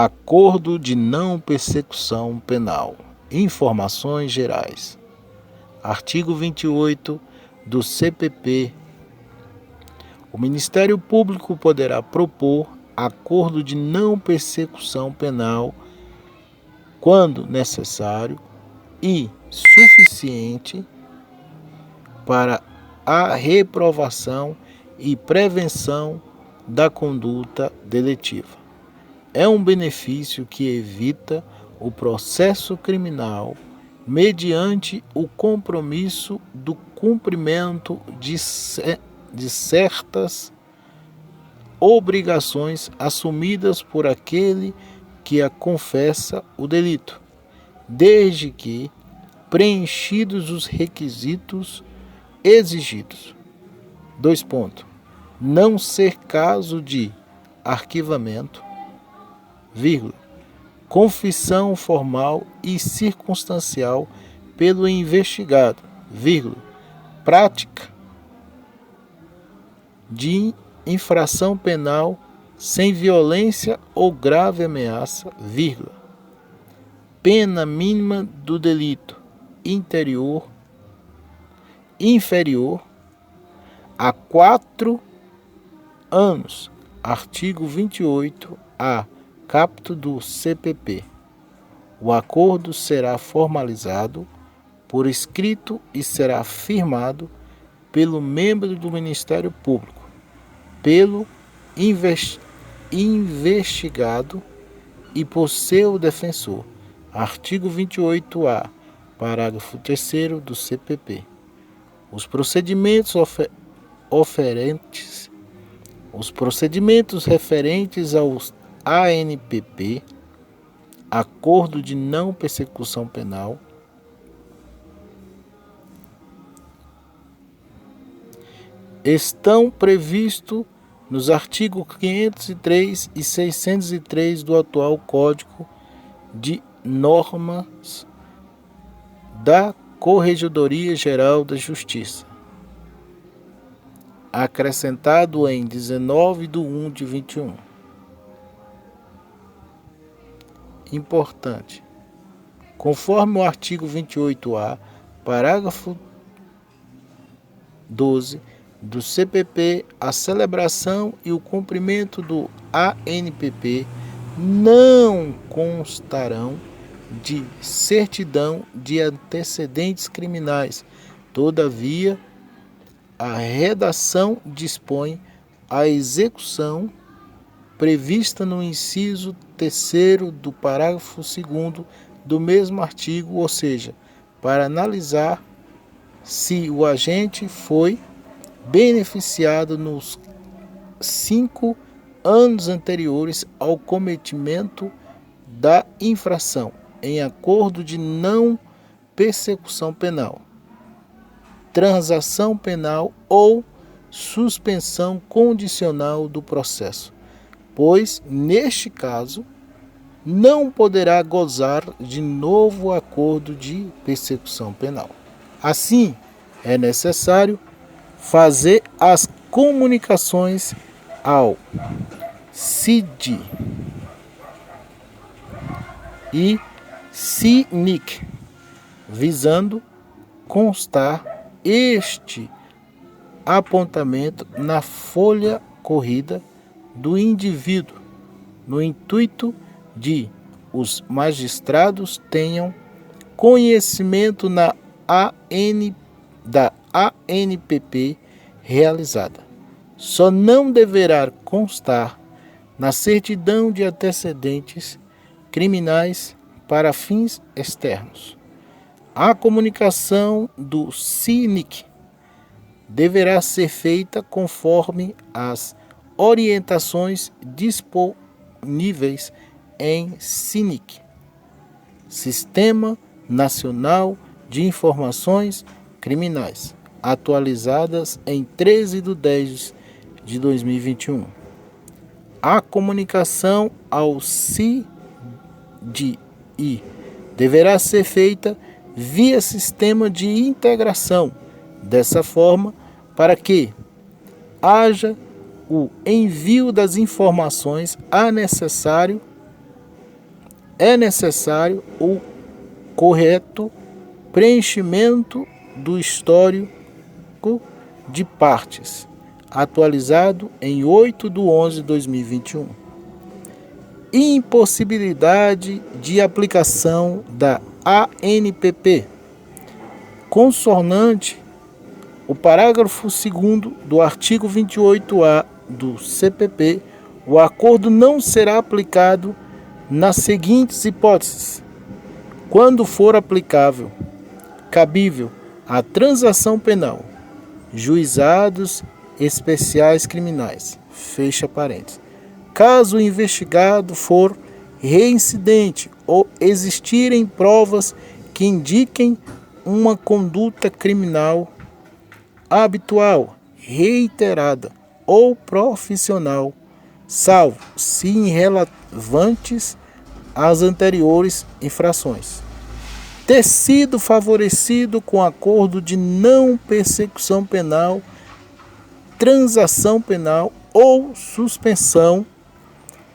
Acordo de não persecução penal. Informações gerais. Artigo 28 do CPP. O Ministério Público poderá propor acordo de não persecução penal quando necessário e suficiente para a reprovação e prevenção da conduta deletiva. É um benefício que evita o processo criminal mediante o compromisso do cumprimento de certas obrigações assumidas por aquele que a confessa o delito, desde que preenchidos os requisitos exigidos. 2 pontos. Não ser caso de arquivamento, confissão formal e circunstancial pelo investigado, prática de infração penal sem violência ou grave ameaça, pena mínima do delito inferior a 4 anos. Artigo 28-A, caput do CPP. O acordo será formalizado por escrito e será firmado pelo membro do Ministério Público, pelo investigado e por seu defensor. Artigo 28-A, parágrafo 3º do CPP. Os procedimentos referentes aos ANPP, Acordo de Não Persecução Penal, estão previstos nos artigos 503 e 603 do atual Código de Normas da Corregedoria Geral da Justiça, acrescentado em 19/1/21. Importante. Conforme o artigo 28-A, parágrafo 12 do CPP, a celebração e o cumprimento do ANPP não constarão de certidão de antecedentes criminais. Todavia, a redação dispõe a execução prevista no inciso 3º do parágrafo 2º do mesmo artigo, ou seja, para analisar se o agente foi beneficiado nos 5 anos anteriores ao cometimento da infração, em acordo de não persecução penal, transação penal ou suspensão condicional do processo, pois, neste caso, não poderá gozar de novo acordo de persecução penal. Assim, é necessário fazer as comunicações ao CID e CINIC, visando constar este apontamento na folha corrida do indivíduo, no intuito de os magistrados tenham conhecimento da ANPP realizada. Só não deverá constar na certidão de antecedentes criminais para fins externos. A comunicação do CINIC deverá ser feita conforme as orientações disponíveis em CINIC, Sistema Nacional de Informações Criminais, atualizadas em 13/10/2021. A comunicação ao CIDI deverá ser feita via sistema de integração, dessa forma, para que haja o envio das informações a necessário é necessário o correto preenchimento do histórico de partes, atualizado em 8/11/2021. Impossibilidade de aplicação da ANPP. Consonante o parágrafo 2º do artigo 28A do CPP, o acordo não será aplicado nas seguintes hipóteses: quando for aplicável, cabível a transação penal, juizados especiais criminais, fecha parênteses. Caso o investigado for reincidente ou existirem provas que indiquem uma conduta criminal habitual, reiterada ou profissional, salvo se irrelevantes às anteriores infrações, ter sido favorecido com acordo de não persecução penal, transação penal ou suspensão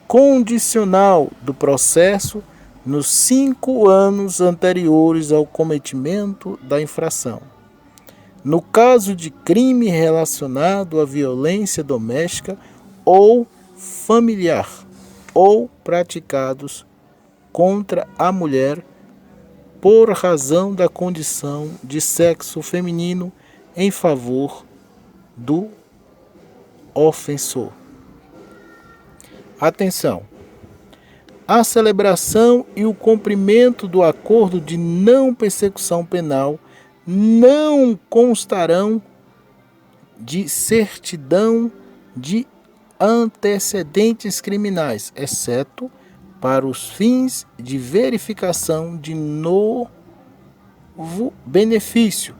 condicional do processo nos 5 anos anteriores ao cometimento da infração. No caso de crime relacionado à violência doméstica ou familiar, ou praticados contra a mulher por razão da condição de sexo feminino em favor do ofensor. Atenção! A celebração e o cumprimento do acordo de não persecução penal não constarão de certidão de antecedentes criminais, exceto para os fins de verificação de novo benefício.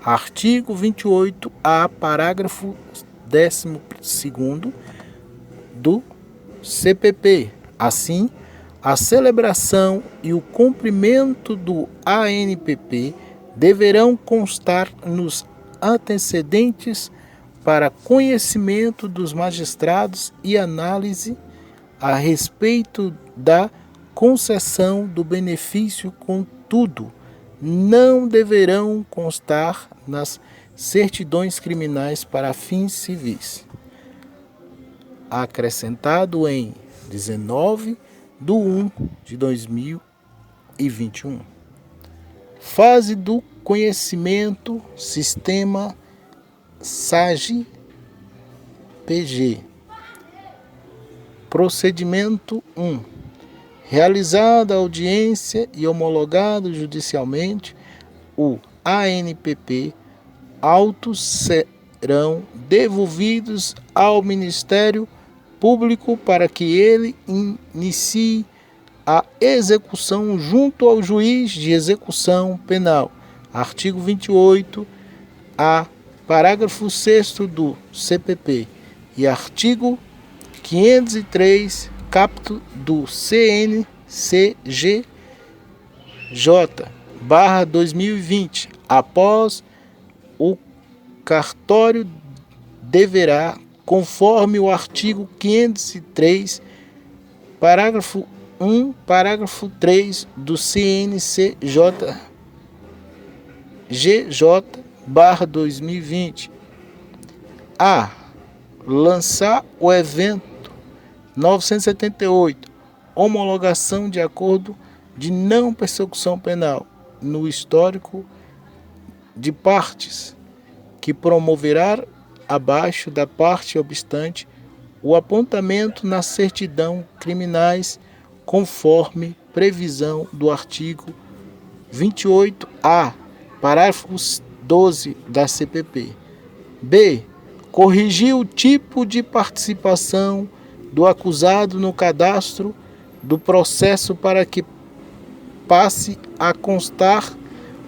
Artigo 28A, parágrafo 12º do CPP. Assim, a celebração e o cumprimento do ANPP deverão constar nos antecedentes para conhecimento dos magistrados e análise a respeito da concessão do benefício, contudo, não deverão constar nas certidões criminais para fins civis. Acrescentado em 19/1/2021. Fase do conhecimento, sistema SAGE-PG. Procedimento 1. Realizada a audiência e homologado judicialmente o ANPP, autos serão devolvidos ao Ministério Público para que ele inicie a execução junto ao juiz de execução penal. Artigo 28A, parágrafo 6º do CPP e artigo 503, caput do CNCGJ/2020. Após o cartório deverá, conforme o artigo 503, parágrafo 1, parágrafo 3 do CNCGJ/2020, a. lançar o evento 978, homologação de acordo de não persecução penal, no histórico de partes, que promoverá, abaixo da parte obstante, o apontamento na certidão criminais, conforme previsão do artigo 28A, parágrafo 12 da CPP. B. Corrigir o tipo de participação do acusado no cadastro do processo para que passe a constar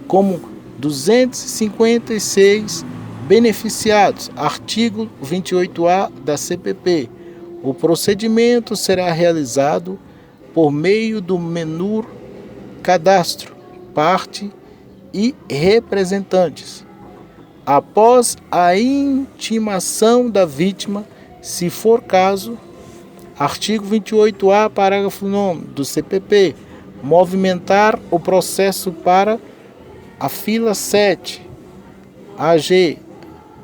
como 256 beneficiados. Artigo 28A da CPP. O procedimento será realizado por meio do menu cadastro, parte e representantes. Após a intimação da vítima, se for caso, artigo 28A, parágrafo 9 do CPP, movimentar o processo para a fila 7. AG,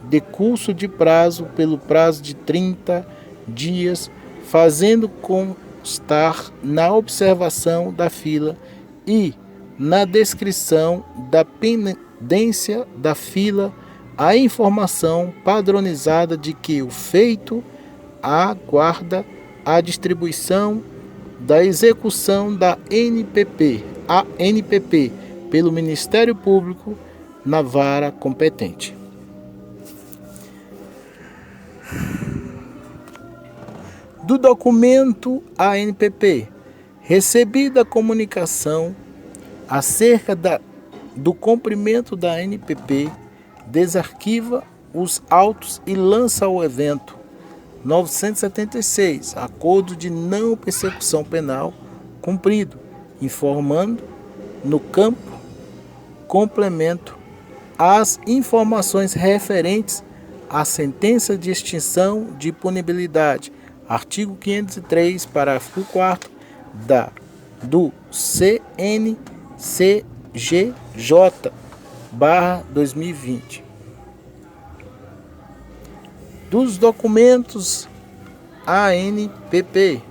decurso de prazo pelo prazo de 30 dias, fazendo constar na observação da fila e na descrição da pendência da fila a informação padronizada de que o feito aguarda a distribuição da execução da NPP, a NPP, pelo Ministério Público na vara competente. Do documento ANPP, recebida a comunicação acerca do cumprimento da ANPP, desarquiva os autos e lança ao evento 976, acordo de não persecução penal cumprido, informando no campo complemento as informações referentes à sentença de extinção de punibilidade, artigo 503, parágrafo 4º do CNCGJ/2020. Dos documentos ANPP,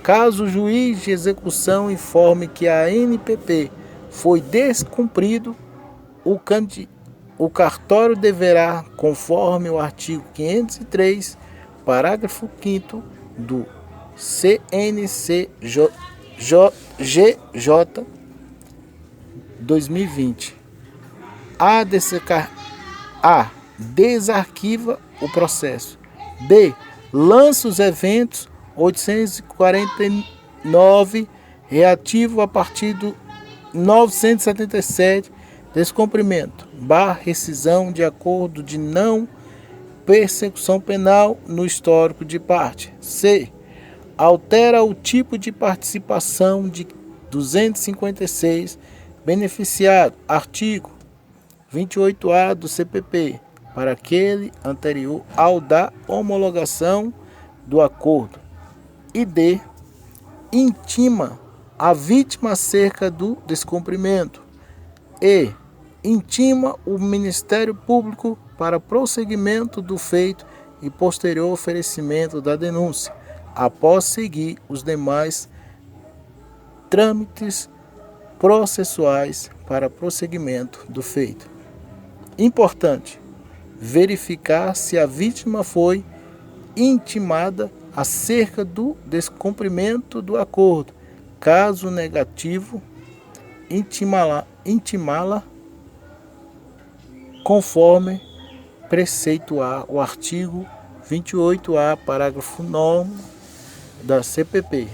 caso o juiz de execução informe que a ANPP foi descumprido, o cartório deverá, conforme o artigo 503, parágrafo 5º do CNCGJ 2020, A. Desarquiva o processo. B. Lança os eventos 849 reativo a partir do 977, descumprimento, rescisão de acordo de não persecução penal no histórico de parte. C. Altera o tipo de participação de 256 beneficiado, artigo 28A do CPP, para aquele anterior ao da homologação do acordo. E D. Intima a vítima acerca do descumprimento. E. Intima o Ministério Público para prosseguimento do feito e posterior oferecimento da denúncia, após seguir os demais trâmites processuais para prosseguimento do feito. Importante: verificar se a vítima foi intimada acerca do descumprimento do acordo. Caso negativo, intimá-la conforme preceituar o artigo 28A, parágrafo 9 da CPP.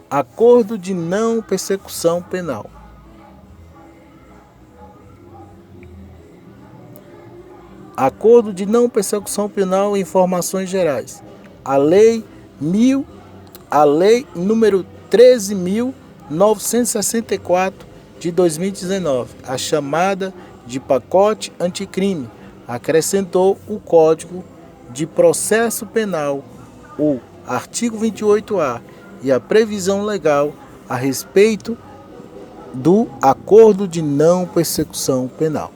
Acordo de não persecução penal. Acordo de não persecução penal em informações gerais. A lei número 13.964 de 2019, a chamada de pacote anticrime, acrescentou o Código de Processo Penal, o artigo 28A, e a previsão legal a respeito do acordo de não persecução penal.